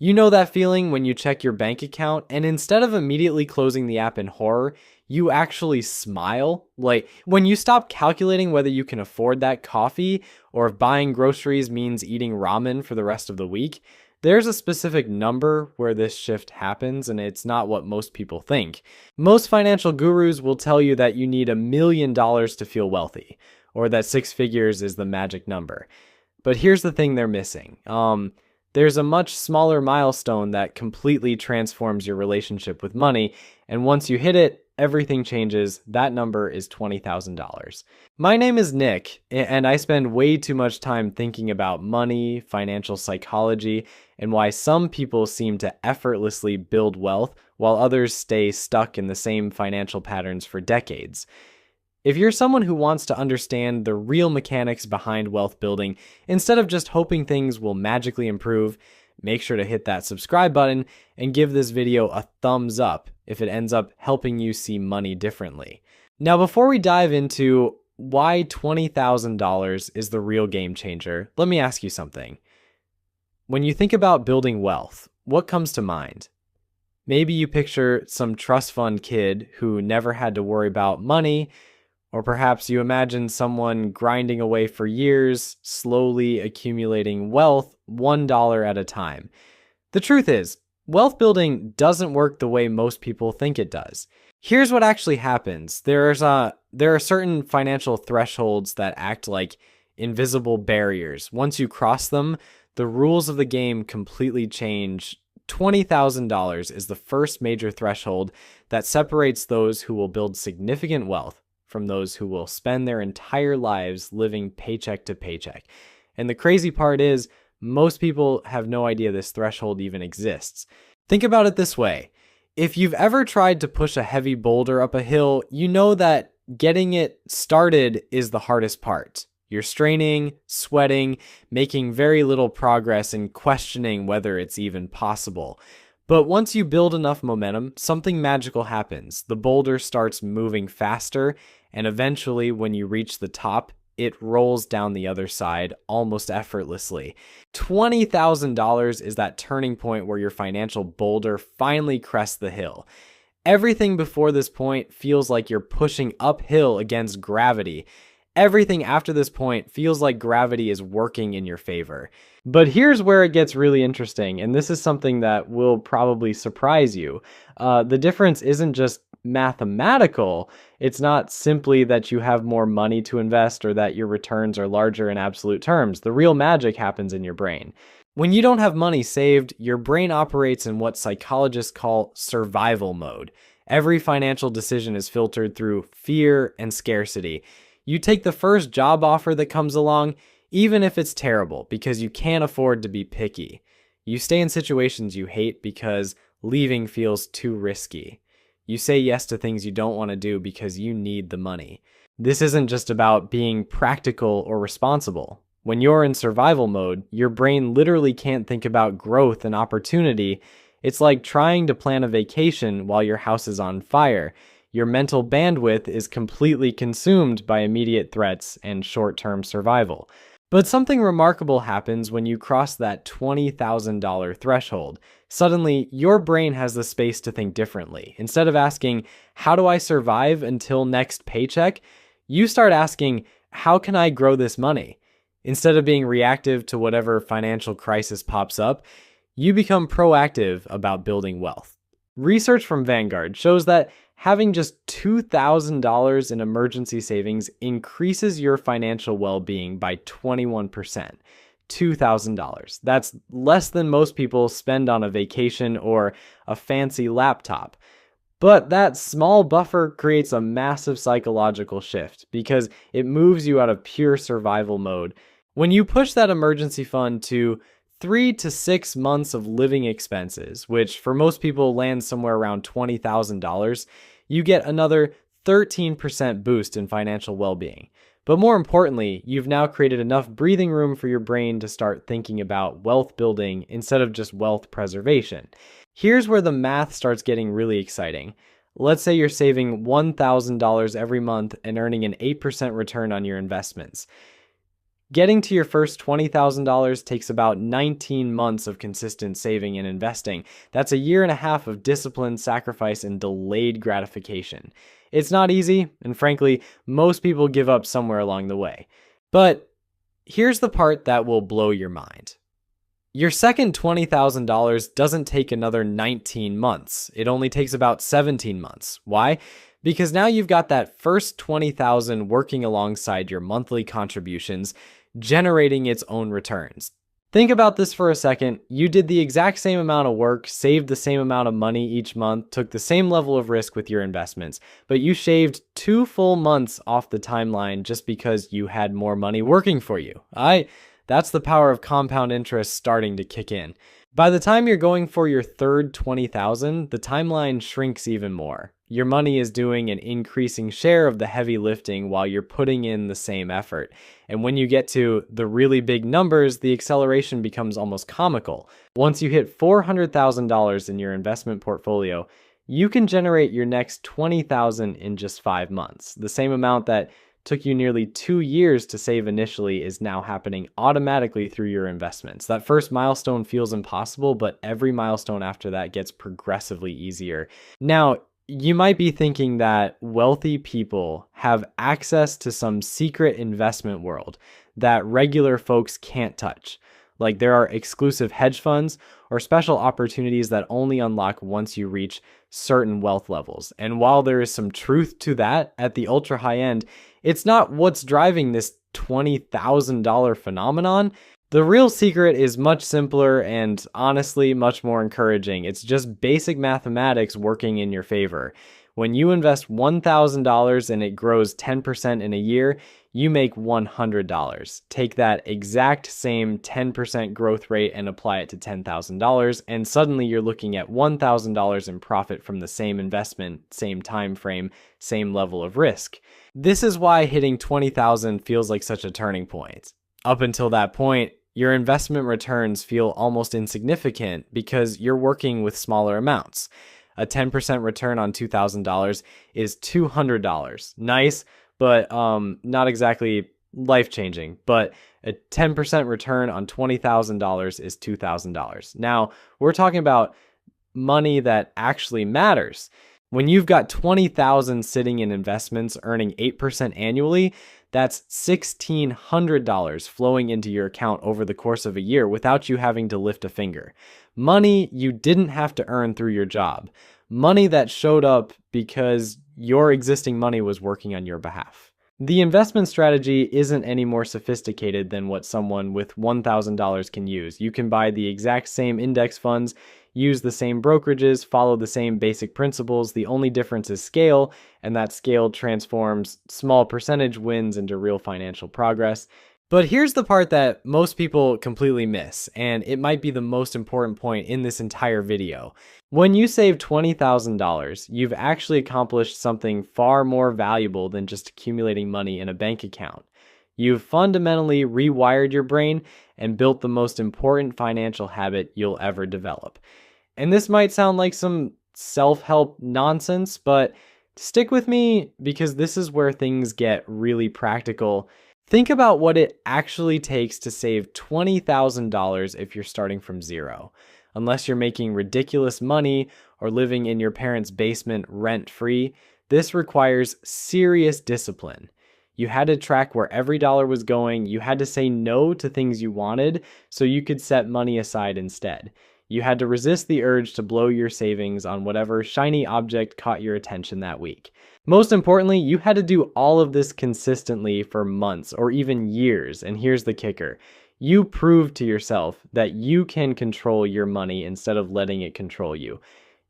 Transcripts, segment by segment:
You know that feeling when you check your bank account and instead of immediately closing the app in horror, you actually smile? Like when you stop calculating whether you can afford that coffee or if buying groceries means eating ramen for the rest of the week. There's a specific number where this shift happens, and it's not what most people think. Most financial gurus will tell you that you need $1 million to feel wealthy, or that 6 figures is the magic number. But here's the thing they're missing. There's a much smaller milestone that completely transforms your relationship with money, and once you hit it, everything changes. That number is $20,000. My name is Nick, and I spend way too much time thinking about money, financial psychology, and why some people seem to effortlessly build wealth while others stay stuck in the same financial patterns for decades. If you're someone who wants to understand the real mechanics behind wealth building, instead of just hoping things will magically improve, make sure to hit that subscribe button and give this video a thumbs up if it ends up helping you see money differently. Now, before we dive into why $20,000 is the real game changer, let me ask you something. When you think about building wealth, what comes to mind? Maybe you picture some trust fund kid who never had to worry about money. Or perhaps you imagine someone grinding away for years, slowly accumulating wealth $1 at a time. The truth is, wealth building doesn't work the way most people think it does. Here's what actually happens. There are certain financial thresholds that act like invisible barriers. Once you cross them, the rules of the game completely change. $20,000 is the first major threshold that separates those who will build significant wealth from those who will spend their entire lives living paycheck to paycheck. And the crazy part is, most people have no idea this threshold even exists. Think about it this way. If you've ever tried to push a heavy boulder up a hill, you know that getting it started is the hardest part. You're straining, sweating, making very little progress, and questioning whether it's even possible. But once you build enough momentum, something magical happens. The boulder starts moving faster, and eventually, when you reach the top, it rolls down the other side almost effortlessly. $20,000 is that turning point where your financial boulder finally crests the hill. Everything before this point feels like you're pushing uphill against gravity. Everything after this point feels like gravity is working in your favor. But here's where it gets really interesting, and this is something that will probably surprise you. The difference isn't just mathematical. It's not simply that you have more money to invest or that your returns are larger in absolute terms. The real magic happens in your brain. When you don't have money saved, your brain operates in what psychologists call survival mode. Every financial decision is filtered through fear and scarcity. You take the first job offer that comes along, even if it's terrible, because you can't afford to be picky. You stay in situations you hate because leaving feels too risky. You say yes to things you don't want to do because you need the money. This isn't just about being practical or responsible. When you're in survival mode, your brain literally can't think about growth and opportunity. It's like trying to plan a vacation while your house is on fire. Your mental bandwidth is completely consumed by immediate threats and short-term survival. But something remarkable happens when you cross that $20,000 threshold. Suddenly, your brain has the space to think differently. Instead of asking, how do I survive until next paycheck? You start asking, how can I grow this money? Instead of being reactive to whatever financial crisis pops up, you become proactive about building wealth. Research from Vanguard shows that having just $2,000 in emergency savings increases your financial well-being by 21%. $2,000. That's less than most people spend on a vacation or a fancy laptop. But that small buffer creates a massive psychological shift because it moves you out of pure survival mode. When you push that emergency fund to 3 to 6 months of living expenses, which for most people lands somewhere around $20,000, you get another 13% boost in financial well-being. But more importantly, you've now created enough breathing room for your brain to start thinking about wealth building instead of just wealth preservation. Here's where the math starts getting really exciting. Let's say you're saving $1,000 every month and earning an 8% return on your investments. Getting to your first $20,000 takes about 19 months of consistent saving and investing. That's a year and a half of discipline, sacrifice, and delayed gratification. It's not easy, and frankly, most people give up somewhere along the way. But here's the part that will blow your mind. Your second $20,000 doesn't take another 19 months. It only takes about 17 months. Why? Because now you've got that first $20,000 working alongside your monthly contributions, generating its own returns. Think about this for a second. You did the exact same amount of work, saved the same amount of money each month, took the same level of risk with your investments, but you shaved 2 full months off the timeline just because you had more money working for you. That's the power of compound interest starting to kick in. By the time you're going for your third $20,000, the timeline shrinks even more. Your money is doing an increasing share of the heavy lifting while you're putting in the same effort. And when you get to the really big numbers, the acceleration becomes almost comical. Once you hit $400,000 in your investment portfolio, you can generate your next $20,000 in just 5 months. The same amount that took you nearly 2 years to save initially is now happening automatically through your investments. That first milestone feels impossible, but every milestone after that gets progressively easier. Now, you might be thinking that wealthy people have access to some secret investment world that regular folks can't touch. Like there are exclusive hedge funds or special opportunities that only unlock once you reach certain wealth levels. And while there is some truth to that at the ultra high end, it's not what's driving this $20,000 phenomenon. The real secret is much simpler and honestly much more encouraging. It's just basic mathematics working in your favor. When you invest $1,000 and it grows 10% in a year, you make $100. Take that exact same 10% growth rate and apply it to $10,000, and suddenly you're looking at $1,000 in profit from the same investment, same time frame, same level of risk. This is why hitting $20,000 feels like such a turning point. Up until that point, your investment returns feel almost insignificant because you're working with smaller amounts. A 10% return on $2,000 is $200. Nice, but not exactly life-changing. But a 10% return on $20,000 is $2,000. Now, we're talking about money that actually matters. When you've got $20,000 sitting in investments earning 8% annually, that's $1,600 flowing into your account over the course of a year without you having to lift a finger. Money you didn't have to earn through your job. Money that showed up because your existing money was working on your behalf. The investment strategy isn't any more sophisticated than what someone with $1,000 can use. You can buy the exact same index funds, use the same brokerages, follow the same basic principles. The only difference is scale, and that scale transforms small percentage wins into real financial progress. But here's the part that most people completely miss, and it might be the most important point in this entire video. When you save $20,000, you've actually accomplished something far more valuable than just accumulating money in a bank account. You've fundamentally rewired your brain and built the most important financial habit you'll ever develop. And this might sound like some self-help nonsense, but stick with me because this is where things get really practical. Think about what it actually takes to save $20,000 if you're starting from zero. Unless you're making ridiculous money or living in your parents' basement rent-free, this requires serious discipline. You had to track where every dollar was going. You had to say no to things you wanted so you could set money aside instead. You had to resist the urge to blow your savings on whatever shiny object caught your attention that week. Most importantly, you had to do all of this consistently for months or even years. And here's the kicker. You proved to yourself that you can control your money instead of letting it control you.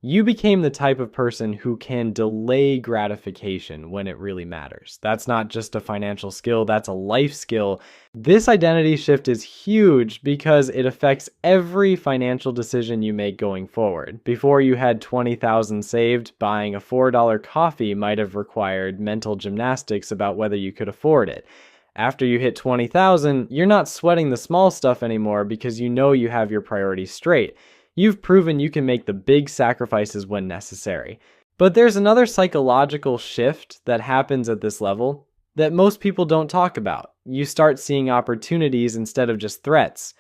You became the type of person who can delay gratification when it really matters. That's not just a financial skill, that's a life skill. This identity shift is huge because it affects every financial decision you make going forward. Before you had $20,000 saved, buying a $4 coffee might have required mental gymnastics about whether you could afford it. After you hit $20,000, you're not sweating the small stuff anymore because you know you have your priorities straight. You've proven you can make the big sacrifices when necessary. But there's another psychological shift that happens at this level. that most people don't talk about. You start seeing opportunities instead of just threats.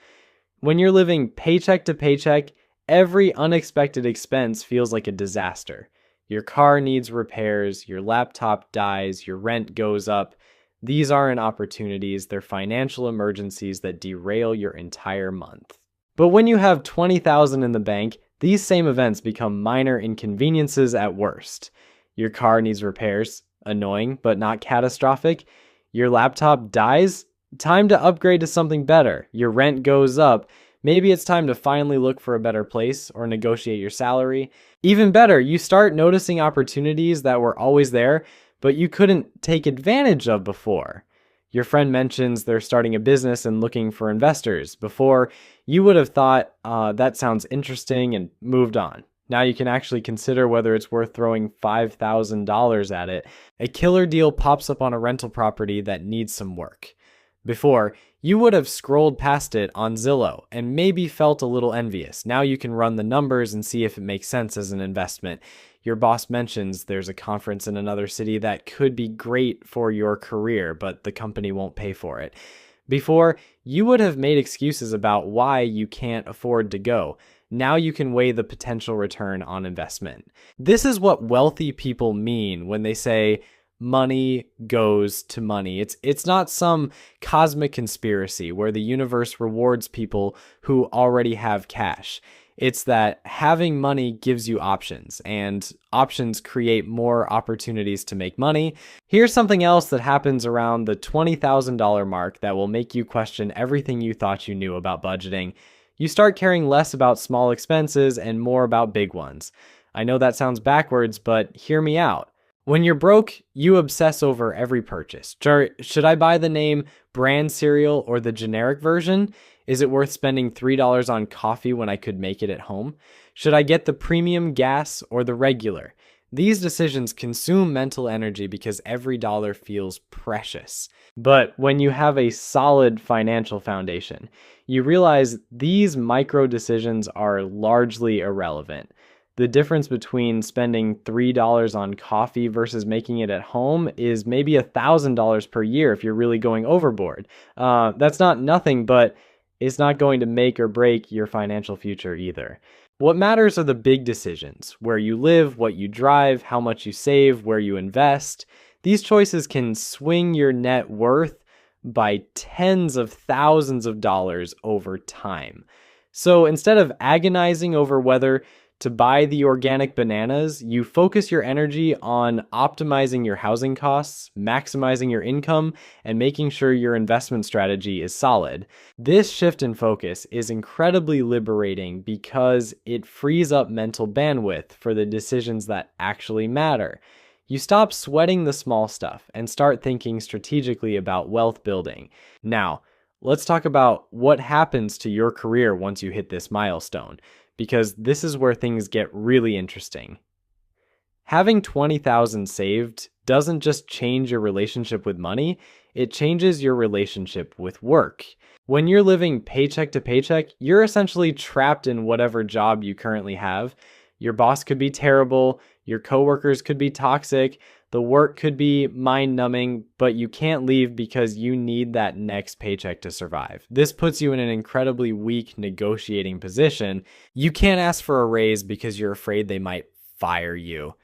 When you're living paycheck to paycheck, every unexpected expense feels like a disaster. Your car needs repairs, your laptop dies, your rent goes up. These aren't opportunities, they're financial emergencies that derail your entire month. But when you have 20,000 in the bank, these same events become minor inconveniences at worst. Your car needs repairs, annoying but not catastrophic. Your laptop dies, time to upgrade to something better. Your rent goes up, maybe it's time to finally look for a better place or negotiate your salary. Even better, you start noticing opportunities that were always there, but you couldn't take advantage of before. Your friend mentions they're starting a business and looking for investors. Before, you would have thought, that sounds interesting, and moved on. Now you can actually consider whether it's worth throwing $5,000 at it. A killer deal pops up on a rental property that needs some work. Before, you would have scrolled past it on Zillow and maybe felt a little envious. Now you can run the numbers and see if it makes sense as an investment. Your boss mentions there's a conference in another city that could be great for your career, but the company won't pay for it. Before, you would have made excuses about why you can't afford to go. Now you can weigh the potential return on investment. This is what wealthy people mean when they say, money goes to money. It's not some cosmic conspiracy where the universe rewards people who already have cash. It's that having money gives you options, and options create more opportunities to make money. Here's something else that happens around the $20,000 mark that will make you question everything you thought you knew about budgeting. You start caring less about small expenses and more about big ones. I know that sounds backwards, but hear me out. When you're broke, you obsess over every purchase. Should I buy the name brand cereal or the generic version? Is it worth spending $3 on coffee when I could make it at home? Should I get the premium gas or the regular? These decisions consume mental energy because every dollar feels precious. But when you have a solid financial foundation, you realize these micro decisions are largely irrelevant. The difference between spending $3 on coffee versus making it at home is maybe $1,000 per year if you're really going overboard. That's not nothing, but it's not going to make or break your financial future either. What matters are the big decisions: where you live, what you drive, how much you save, where you invest. These choices can swing your net worth by tens of thousands of dollars over time. So instead of agonizing over whether to buy the organic bananas, you focus your energy on optimizing your housing costs, maximizing your income, and making sure your investment strategy is solid. This shift in focus is incredibly liberating because it frees up mental bandwidth for the decisions that actually matter. You stop sweating the small stuff and start thinking strategically about wealth building. Now, let's talk about what happens to your career once you hit this milestone, because this is where things get really interesting. Having $20,000 saved doesn't just change your relationship with money, it changes your relationship with work. When you're living paycheck to paycheck, you're essentially trapped in whatever job you currently have. Your boss could be terrible, your coworkers could be toxic, the work could be mind-numbing, but you can't leave because you need that next paycheck to survive. This puts you in an incredibly weak negotiating position. You can't ask for a raise because you're afraid they might fire you.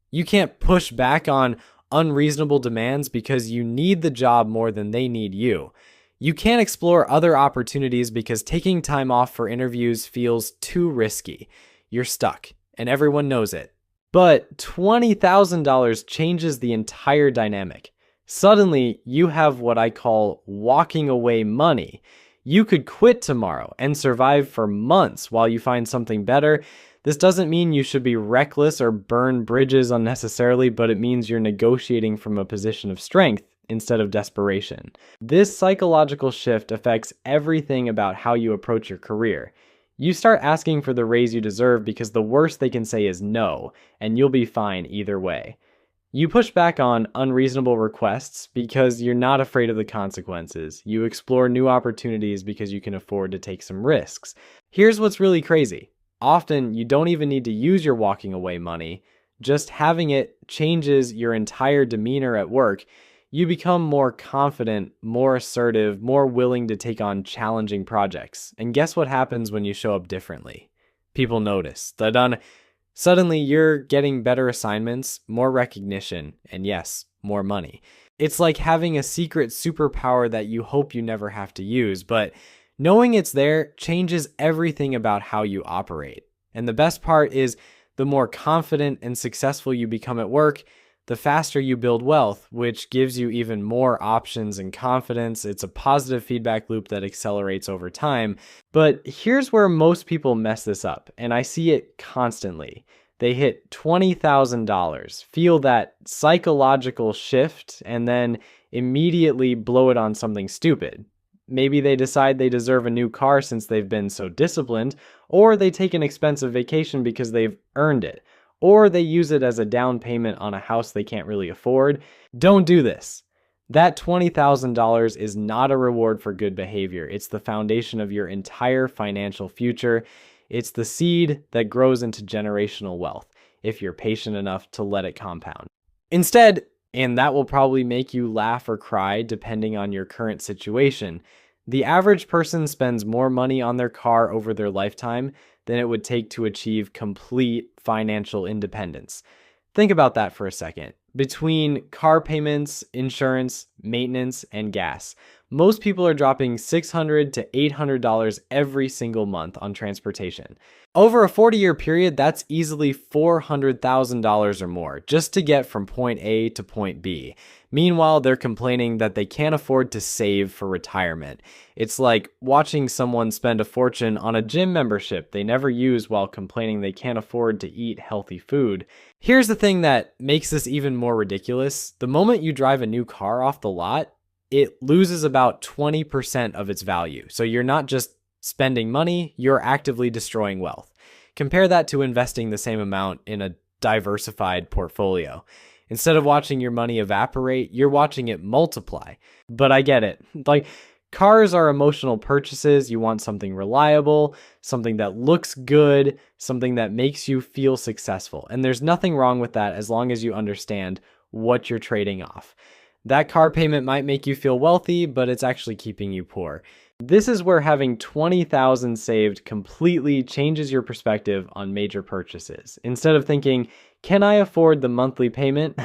You can't push back on unreasonable demands because you need the job more than they need you. You can't explore other opportunities because taking time off for interviews feels too risky. You're stuck, and everyone knows it. But $20,000 changes the entire dynamic. Suddenly, you have what I call walking away money. You could quit tomorrow and survive for months while you find something better. This doesn't mean you should be reckless or burn bridges unnecessarily, but it means you're negotiating from a position of strength instead of desperation. This psychological shift affects everything about how you approach your career. You start asking for the raise you deserve because the worst they can say is no, and you'll be fine either way. You push back on unreasonable requests because you're not afraid of the consequences. You explore new opportunities because you can afford to take some risks. Here's what's really crazy. Often, you don't even need to use your walking away money. Just having it changes your entire demeanor at work. you become more confident, more assertive, more willing to take on challenging projects. And guess what happens when you show up differently? People notice. Suddenly you're getting better assignments, more recognition, and yes, more money. It's like having a secret superpower that you hope you never have to use, but knowing it's there changes everything about how you operate. And the best part is the more confident and successful you become at work, the faster you build wealth, which gives you even more options and confidence. It's a positive feedback loop that accelerates over time. But here's where most people mess this up, and I see it constantly. They hit $20,000, feel that psychological shift, and then immediately blow it on something stupid. Maybe they decide they deserve a new car since they've been so disciplined, or they take an expensive vacation because they've earned it, or they use it as a down payment on a house they can't really afford. Don't do this. That $20,000 is not a reward for good behavior. It's the foundation of your entire financial future. It's the seed that grows into generational wealth if you're patient enough to let it compound. Instead, and that will probably make you laugh or cry depending on your current situation, the average person spends more money on their car over their lifetime than it would take to achieve complete financial independence. Think about that for a second. Between car payments, insurance, maintenance, and gas, most people are dropping $600 to $800 every single month on transportation. Over a 40-year period, that's easily $400,000 or more just to get from point A to point B. Meanwhile, they're complaining that they can't afford to save for retirement. It's like watching someone spend a fortune on a gym membership they never use while complaining they can't afford to eat healthy food. Here's the thing that makes this even more ridiculous. The moment you drive a new car off the lot, it loses about 20% of its value. So you're not just spending money, you're actively destroying wealth. Compare that to investing the same amount in a diversified portfolio. Instead of watching your money evaporate, you're watching it multiply. But I get it. Like, cars are emotional purchases. You want something reliable, something that looks good, something that makes you feel successful. And there's nothing wrong with that as long as you understand what you're trading off. That car payment might make you feel wealthy, but it's actually keeping you poor. This is where having $20,000 saved completely changes your perspective on major purchases. Instead of thinking, can I afford the monthly payment?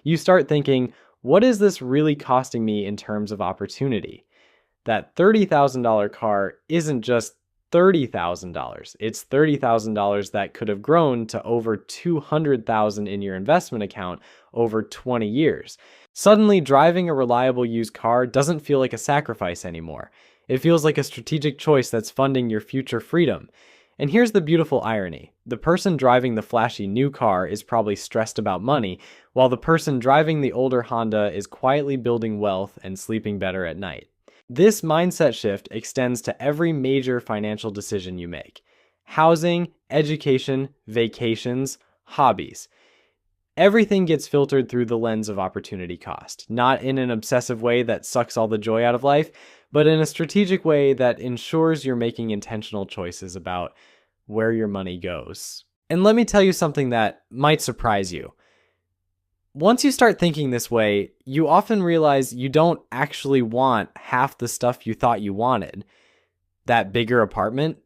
You start thinking, what is this really costing me in terms of opportunity? That $30,000 car isn't just $30,000. It's $30,000 that could have grown to over $200,000 in your investment account over 20 years. Suddenly, driving a reliable used car doesn't feel like a sacrifice anymore. It feels like a strategic choice that's funding your future freedom. And here's the beautiful irony. The person driving the flashy new car is probably stressed about money, while the person driving the older Honda is quietly building wealth and sleeping better at night. This mindset shift extends to every major financial decision you make. Housing, education, vacations, hobbies. Everything gets filtered through the lens of opportunity cost, not in an obsessive way that sucks all the joy out of life, but in a strategic way that ensures you're making intentional choices about where your money goes. And let me tell you something that might surprise you. Once you start thinking this way, you often realize you don't actually want half the stuff you thought you wanted. That bigger apartment,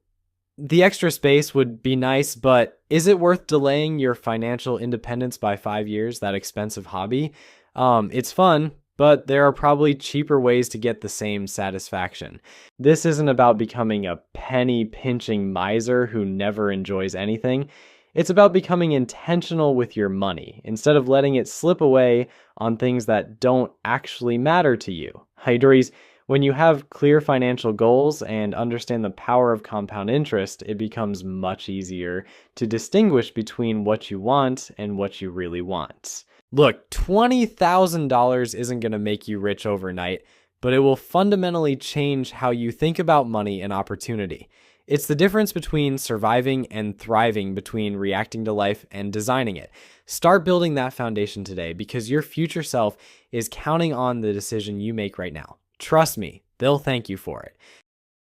the extra space would be nice, but is it worth delaying your financial independence by 5 years, that expensive hobby? It's fun, but there are probably cheaper ways to get the same satisfaction. This isn't about becoming a penny-pinching miser who never enjoys anything. It's about becoming intentional with your money instead of letting it slip away on things that don't actually matter to you. Hydris, when you have clear financial goals and understand the power of compound interest, it becomes much easier to distinguish between what you want and what you really want. Look, $20,000 isn't going to make you rich overnight, but it will fundamentally change how you think about money and opportunity. It's the difference between surviving and thriving, between reacting to life and designing it. Start building that foundation today because your future self is counting on the decision you make right now. Trust me, they'll thank you for it.